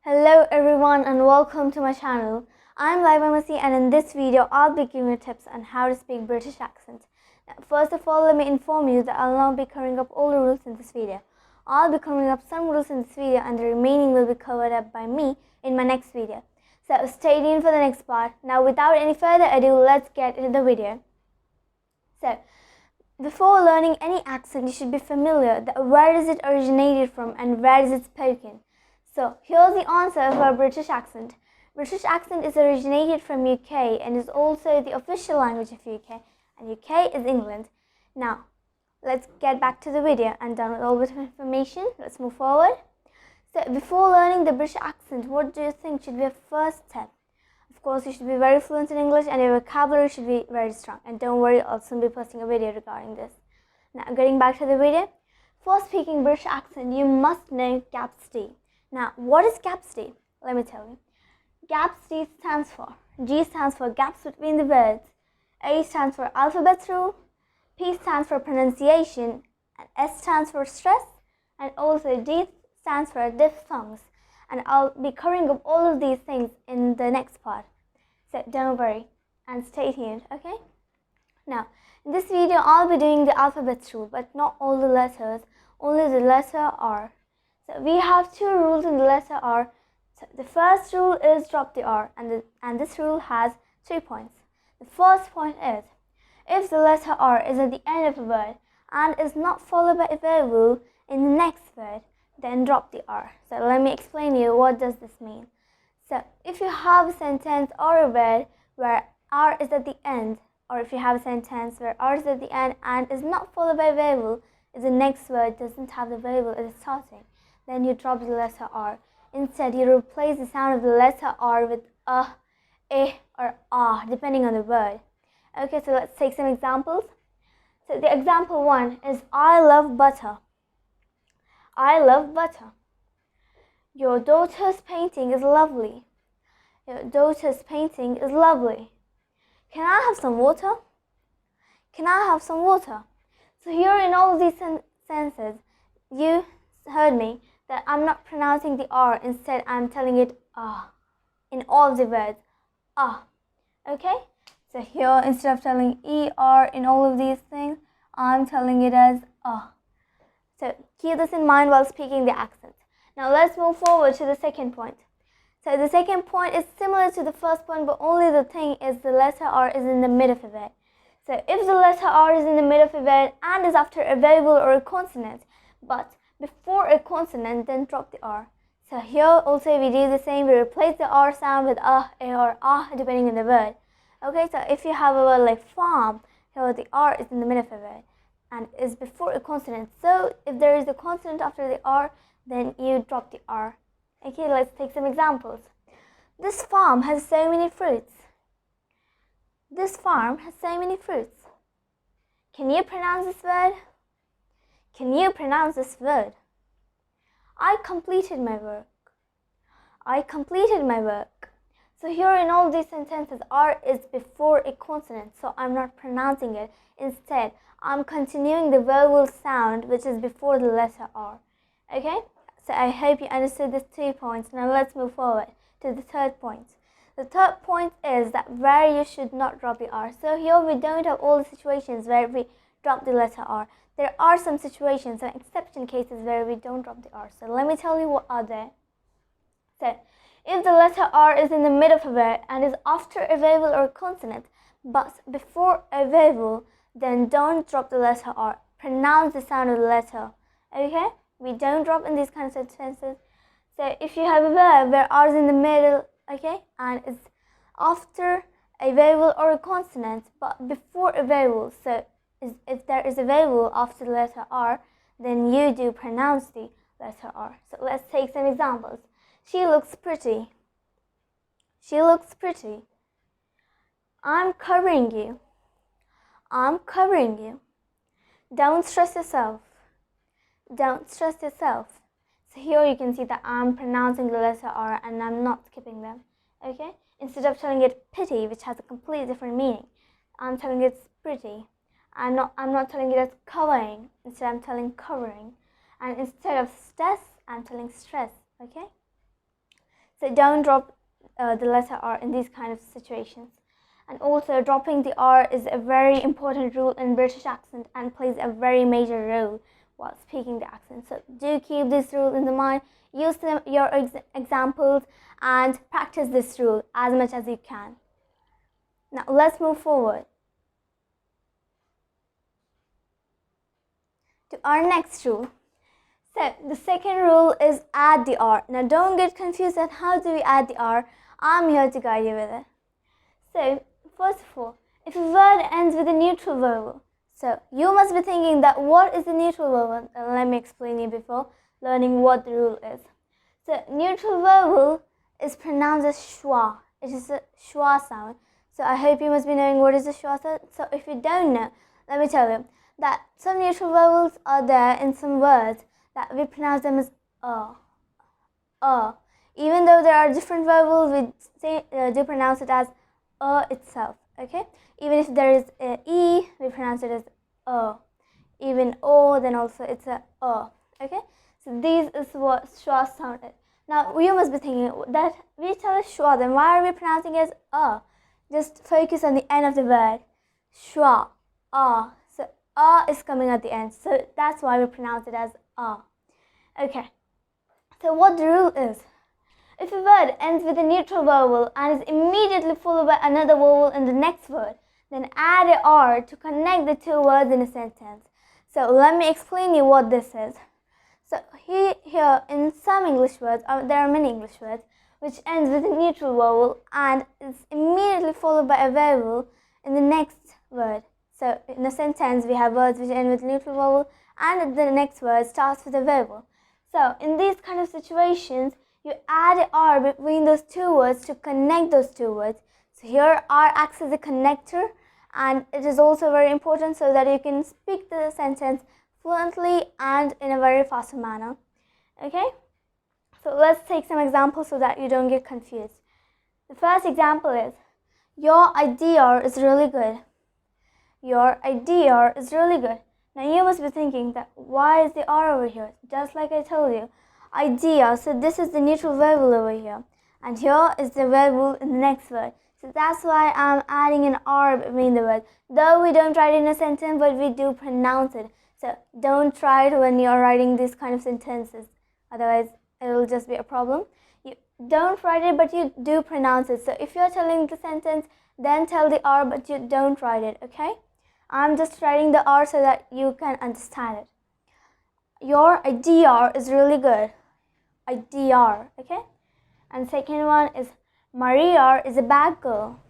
Hello everyone and welcome to my channel. I'm Laibamasi and in this video I'll be giving you tips on how to speak British accent. Now, first of all, let me inform you that I'll not be covering up all the rules in this video. I'll be covering up some rules in this video and the remaining will be covered up by me in my next video. So stay tuned for the next part. Now without any further ado, let's get into the video. So before learning any accent, you should be familiar that where is it originated from and where is it spoken. So here's the answer for British accent. British accent is originated from UK and is also the official language of UK, and UK is England. Now let's get back to the video and done with all bit of information. Let's move forward. So before learning the British accent, what do you think should be a first step? Of course, you should be very fluent in English and your vocabulary should be very strong. And don't worry, I'll soon be posting a video regarding this. Now getting back to the video. For speaking British accent, you must know gaps D. Now, what is gaps D? Let me tell you. Gaps D stands for, G stands for gaps between the words, A stands for alphabet rule, P stands for pronunciation, and S stands for stress, and also D stands for diphthongs. And I'll be covering up all of these things in the next part. So don't worry and stay tuned, okay? Now, in this video, I'll be doing the alphabet rule, but not all the letters, only the letter R. So we have two rules in the letter R. So the first rule is drop the R, and this rule has 3 points. The first point is, if the letter R is at the end of a word and is not followed by a vowel in the next word, then drop the R. So let me explain you what does this mean. So if you have a sentence or a word where R is at the end, or if you have a sentence where R is at the end and is not followed by a vowel, if the next word doesn't have the vowel at the starting, then you drop the letter R. Instead, you replace the sound of the letter R with or ah, depending on the word. Okay, so let's take some examples. So the example 1 is I love butter. I love butter. Your daughter's painting is lovely. Your daughter's painting is lovely. Can I have some water? Can I have some water? So here in all these sentences, you heard me that I'm not pronouncing the R. Instead, I'm telling it ah in all the words. Ah. Okay? So here, instead of telling ER in all of these things, I'm telling it as ah. So keep this in mind while speaking the accent. Now let's move forward to the second point. So the second point is similar to the first point, but only the thing is the letter R is in the mid of a word. So if the letter R is in the mid of a word and is after a vowel or a consonant, but before a consonant, then drop the R. So here also we do the same. We replace the R sound with a or ah depending on the word. Okay, so if you have a word like farm, here the R is in the middle of a word and is before a consonant. So if there is a consonant after the R, then you drop the R. Okay, let's take some examples. This farm has so many fruits. This farm has so many fruits. Can you pronounce this word? Can you pronounce this word? I completed my work. I completed my work. So here in all these sentences, R is before a consonant, so I'm not pronouncing it. Instead, I'm continuing the vowel sound, which is before the letter R. Okay? So I hope you understood these 2 points. Now let's move forward to the third point. The third point is that where you should not drop the R. So here we don't have all the situations where we drop the letter R. There are some situations, some exception cases where we don't drop the R. So let me tell you what are they. So if the letter R is in the middle of a word and is after a vowel or a consonant, but before a vowel, then don't drop the letter R. Pronounce the sound of the letter. Okay? We don't drop in these kinds of sentences. So if you have a word where R is in the middle, okay, and is after a vowel or a consonant, but before a vowel, so if there is a vowel after the letter R, then you do pronounce the letter R. So let's take some examples. She looks pretty. She looks pretty. I'm covering you. I'm covering you. Don't stress yourself. Don't stress yourself. So here you can see that I'm pronouncing the letter R and I'm not skipping them. Okay? Instead of telling it pity, which has a completely different meaning, I'm telling it pretty. I'm not telling it as covering. Instead, I'm telling covering. And instead of stress, I'm telling stress. Okay? So don't drop the letter R in these kind of situations. And also, dropping the R is a very important rule in British accent and plays a very major role while speaking the accent. So do keep this rule in the mind, use your examples and practice this rule as much as you can. Now let's move forward to our next rule. So the second rule is add the R. Now don't get confused at how do we add the R. I'm here to guide you with it. So first of all, if a word ends with a neutral vowel, so you must be thinking that what is the neutral vowel? Let me explain you before learning what the rule is. So neutral vowel is pronounced as schwa. It is a schwa sound. So I hope you must be knowing what is a schwa sound. So if you don't know, let me tell you that some neutral vowels are there in some words that we pronounce them as even though there are different vowels, we do pronounce it as itself. Okay, even if there is a E, we pronounce it as even O, then also it's a okay, so this is what schwa sound is. Now you must be thinking that we tell it schwa, then why are we pronouncing it as just focus on the end of the word, schwa, so is coming at the end, so that's why we pronounce it as okay. So what the rule is, if a word ends with a neutral vowel and is immediately followed by another vowel in the next word, then add a R to connect the two words in a sentence. So let me explain you what this is. So here in some English words, there are many English words which ends with a neutral vowel and is immediately followed by a vowel in the next word. So in a sentence we have words which end with neutral vowel and the next word starts with a vowel. So in these kind of situations, you add an R between those two words to connect those two words. So here R acts as a connector, and it is also very important so that you can speak the sentence fluently and in a very fast manner. Okay, so let's take some examples so that you don't get confused. The first example is, your idea is really good. Your idea is really good. Now you must be thinking that why is the R over here? Just like I told you, idea, so this is the neutral vowel over here, and here is the vowel in the next word. So that's why I'm adding an R between the words. Though we don't write it in a sentence, but we do pronounce it. So don't try it when you're writing these kind of sentences. Otherwise, it will just be a problem. You don't write it, but you do pronounce it. So if you're telling the sentence, then tell the R, but you don't write it, okay? I'm just writing the R so that you can understand it. Your idea is really good. Idea, okay? And second one is, Maria is a bad girl.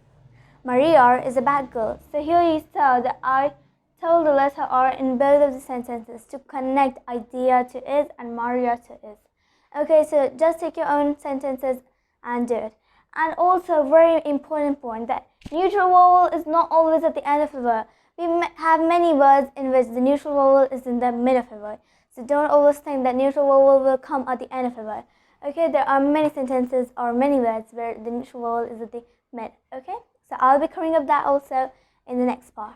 Maria is a bad girl. So here you saw that I told the letter R in both of the sentences to connect idea to is and Maria to is. Okay, so just take your own sentences and do it. And also, very important point, that neutral vowel is not always at the end of a word. We have many words in which the neutral vowel is in the mid of a word. So don't always think that neutral vowel will come at the end of a word. Okay, there are many sentences or many words where the neutral vowel is at the mid. Okay, so I'll be covering up that also in the next part.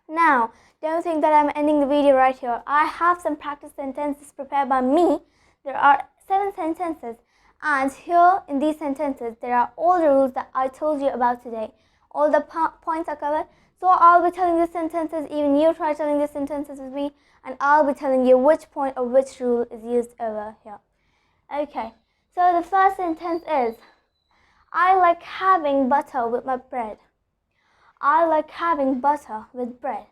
Now, don't think that I'm ending the video right here. I have some practice sentences prepared by me. There are 7 sentences, and here in these sentences there are all the rules that I told you about today. All the points are covered. So I'll be telling the sentences, even you try telling the sentences with me, and I'll be telling you which point or which rule is used over here. Okay, so the first sentence is, I like having butter with my bread. I like having butter with bread.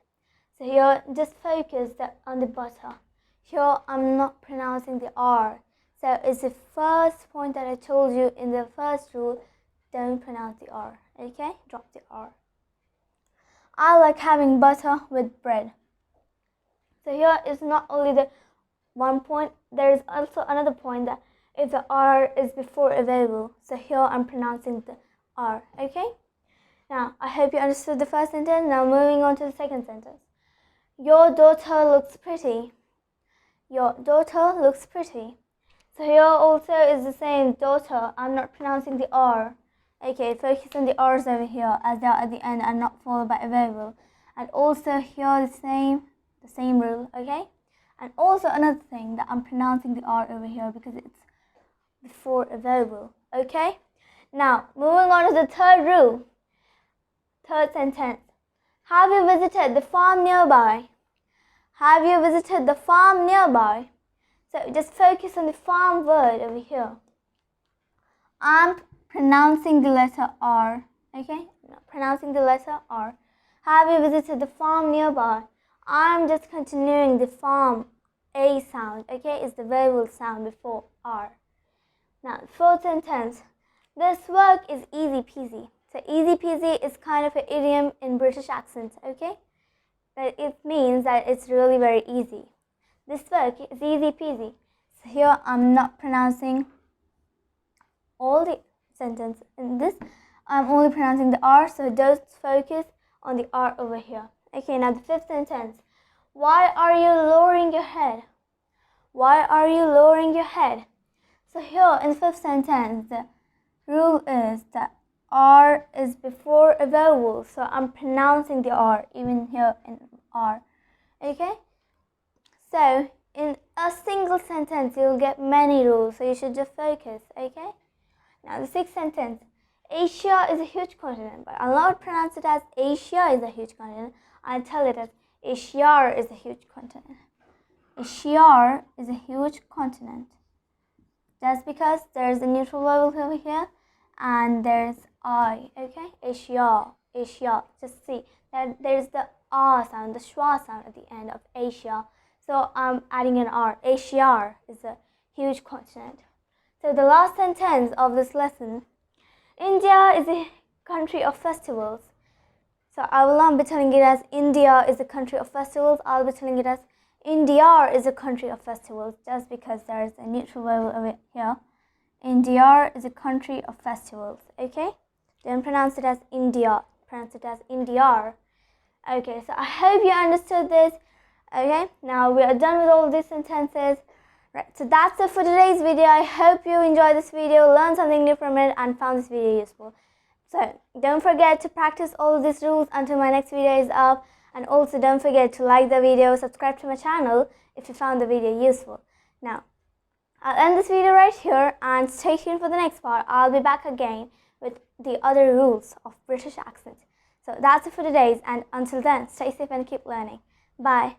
So here, just focus on the butter. Here, I'm not pronouncing the R. So it's the first point that I told you in the first rule, don't pronounce the R. Okay, drop the R. I like having butter with bread. So here is not only the one point, there is also another point that if the R is before a vowel. So here I'm pronouncing the R, okay? Now, I hope you understood the first sentence. Now moving on to the second sentence. Your daughter looks pretty. Your daughter looks pretty. So here also is the same, daughter, I'm not pronouncing the R. Okay, focus on the R's over here as they are at the end and not followed by a vowel. And also here the same rule, okay? And also another thing, that I'm pronouncing the R over here because it's before a vowel. Okay? Now, moving on to the third rule. Third sentence. Have you visited the farm nearby? Have you visited the farm nearby? So just focus on the farm word over here. I'm pronouncing the letter R. Okay? Pronouncing the letter R. Have you visited the farm nearby? I'm just continuing the farm A sound. Okay? It's the vowel sound before R. Now, the fourth sentence. This work is easy peasy. So easy peasy is kind of an idiom in British accent. Okay? That it means that it's really very easy. This work is easy peasy. So here I'm not pronouncing all the sentence in this. I'm only pronouncing the R, so just focus on the R over here. Okay, now the fifth sentence. Why are you lowering your head? Why are you lowering your head? So here in the fifth sentence, the rule is that R is before a vowel, so I'm pronouncing the R even here in R. Okay? So in a single sentence, you'll get many rules, so you should just focus. Okay? Now the sixth sentence. Asia is a huge continent, but I'll not pronounce it as Asia is a huge continent. I'll tell it as Asia is a huge continent. Asia is a huge continent. Just because there's a neutral vowel over here and there's I, okay? Asia. Just see that there's the R sound, the schwa sound at the end of Asia. So I'm adding an R. Asia is a huge continent. So the last sentence of this lesson, India is a country of festivals. So I will not be telling it as India is a country of festivals. I'll be telling it as India is a country of festivals, just because there is a neutral vowel over here. India is a country of festivals. Okay? Don't pronounce it as India. Pronounce it as India. Okay, so I hope you understood this. Okay, now we are done with all these sentences. Right, so that's it for today's video. I hope you enjoyed this video, learned something new from it, and found this video useful. So don't forget to practice all of these rules until my next video is up. And also don't forget to like the video, subscribe to my channel if you found the video useful. Now, I'll end this video right here and stay tuned for the next part. I'll be back again with the other rules of British accent. So that's it for today's, and until then, stay safe and keep learning. Bye.